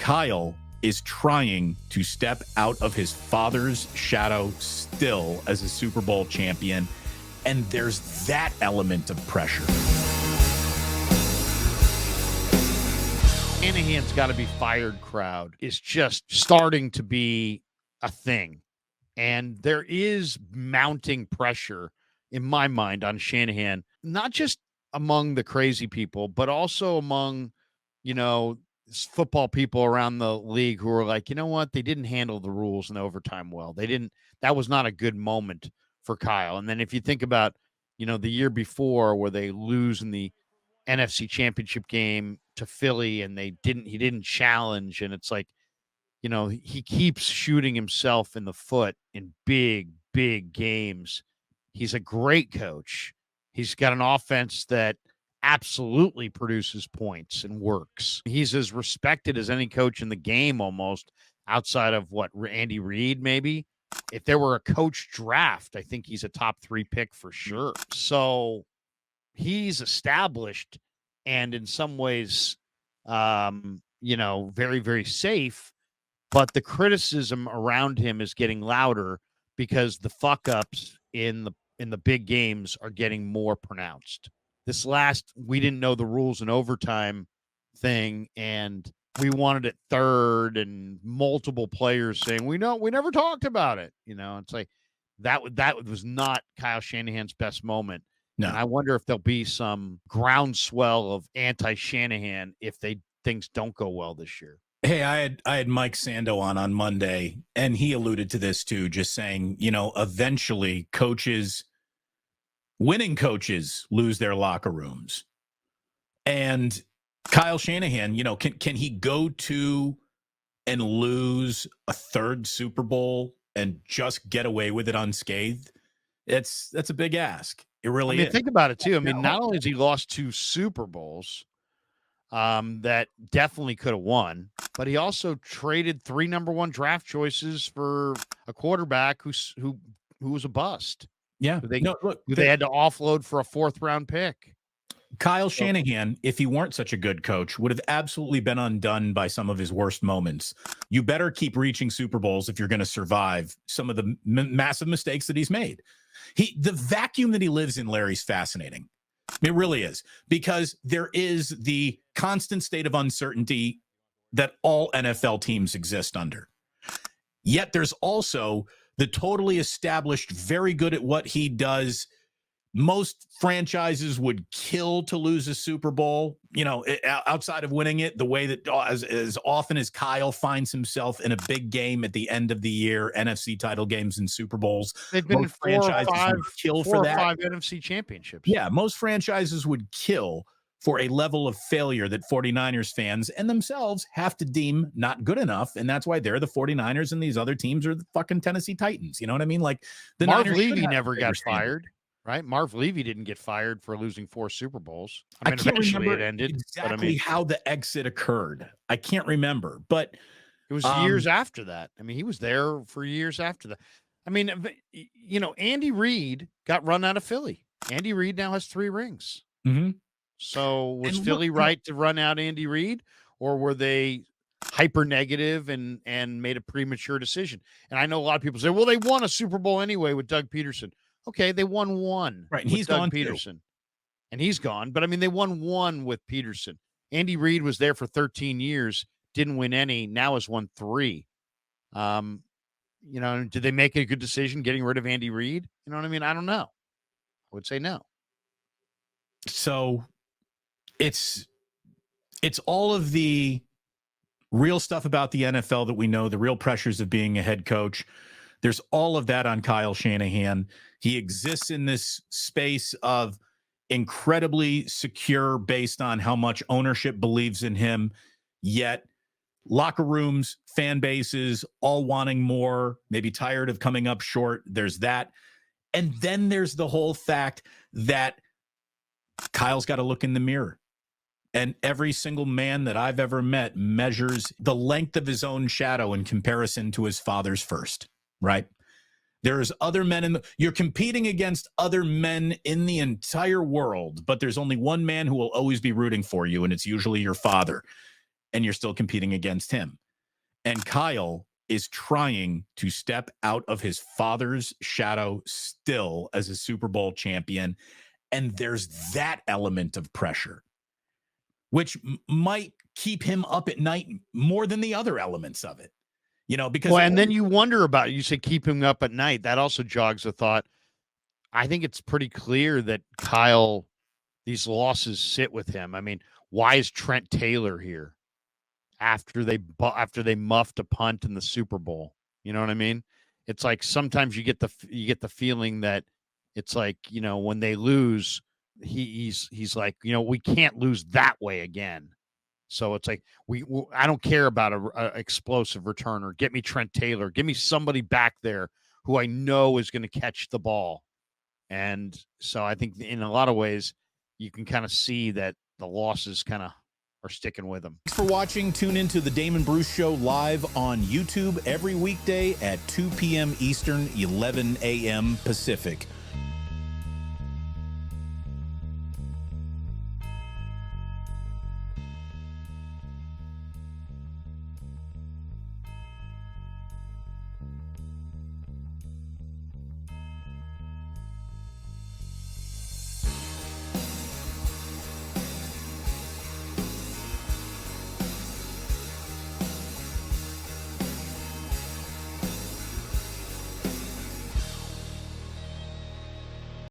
Kyle is trying to step out of his father's shadow still as a Super Bowl champion, and there's that element of pressure. Shanahan's got to be fired crowd is just starting to be a thing. And there is mounting pressure, in my mind, on Shanahan, not just among the crazy people, but also among, football people around the league who are like, you know what? They didn't handle the rules in overtime well. That was not a good moment for Kyle. And then if you think about, the year before where they lose in the NFC Championship game to Philly and he didn't challenge. And it's like, he keeps shooting himself in the foot in big, big games. He's a great coach. He's got an offense that absolutely produces points and works. He's as respected as any coach in the game almost, outside of Andy Reid maybe. If there were a coach draft, I think he's a top 3 pick for sure. So he's established and in some ways, very, very safe. But the criticism around him is getting louder because the fuck ups in the big games are getting more pronounced. This we didn't know the rules in overtime thing, and we wanted it third, and multiple players saying, we never talked about it. It's like that was not Kyle Shanahan's best moment. No. And I wonder if there'll be some groundswell of anti-Shanahan if things don't go well this year. Hey, I had Mike Sando on Monday, and he alluded to this too, just saying, eventually winning coaches lose their locker rooms. And Kyle Shanahan, can he go to and lose a third Super Bowl and just get away with it unscathed? That's a big ask. It really is. Think about it too. Not only has he lost 2 Super Bowls, that definitely could have won, but he also traded 3 number 1 draft choices for a quarterback who was a bust. Yeah. They had to offload for a 4th round pick. Kyle Shanahan, if he weren't such a good coach, would have absolutely been undone by some of his worst moments. You better keep reaching Super Bowls if you're going to survive some of the massive mistakes that he's made. The vacuum that he lives in, Larry's fascinating. It really is, because there is the constant state of uncertainty that all NFL teams exist under. Yet there's also the totally established, very good at what he does. Most franchises would kill to lose a Super Bowl, outside of winning it, the way that as often as Kyle finds himself in a big game at the end of the year, NFC title games and Super Bowls. They've been most franchises would kill for that. 4 or 5 NFC championships. Yeah, most franchises would kill for a level of failure that 49ers fans and themselves have to deem not good enough. And that's why they're the 49ers and these other teams are the fucking Tennessee Titans. You know what I mean? Like the Marv Niners Levy never got fired. Right? Marv Levy didn't get fired for losing 4 Super Bowls. I can't remember it ended exactly how the exit occurred. I can't remember, but it was years after that. He was there for years after that. Andy Reid got run out of Philly. Andy Reid now has 3 rings. Mm-hmm. So was Philly right to run out Andy Reid, or were they hyper negative and made a premature decision? And I know a lot of people say, well, they won a Super Bowl anyway with Doug Peterson. Okay, they won 1. Right, and he's Doug gone Peterson. And he's gone. But they won 1 with Peterson. Andy Reid was there for 13 years, didn't win any, now has won 3. Did they make a good decision getting rid of Andy Reid? You know what I mean? I don't know. I would say no. So it's all of the real stuff about the NFL that we know, the real pressures of being a head coach. There's all of that on Kyle Shanahan. He exists in this space of incredibly secure based on how much ownership believes in him, yet locker rooms, fan bases, all wanting more, maybe tired of coming up short. There's that. And then there's the whole fact that Kyle's got to look in the mirror. And every single man that I've ever met measures the length of his own shadow in comparison to his father's first. Right? There's other men you're competing against other men in the entire world, but there's only one man who will always be rooting for you, and it's usually your father. and you're still competing against him. And Kyle is trying to step out of his father's shadow still as a Super Bowl champion. And there's that element of pressure, which might keep him up at night more than the other elements of it. Because and then you wonder about it. You say keep him up at night. That also jogs the thought. I think it's pretty clear that Kyle, these losses sit with him. I mean, why is Trent Taylor here after they muffed a punt in the Super Bowl? You know what I mean? It's like sometimes you get the feeling that it's like, when they lose, he's like, we can't lose that way again. So it's like I don't care about a explosive returner. Get me Trent Taylor. Give me somebody back there who I know is going to catch the ball. And so I think in a lot of ways you can kind of see that the losses kind of are sticking with them. Thanks for watching. Tune into the Damon Bruce Show live on YouTube every weekday at 2 p.m. Eastern, 11 a.m. Pacific.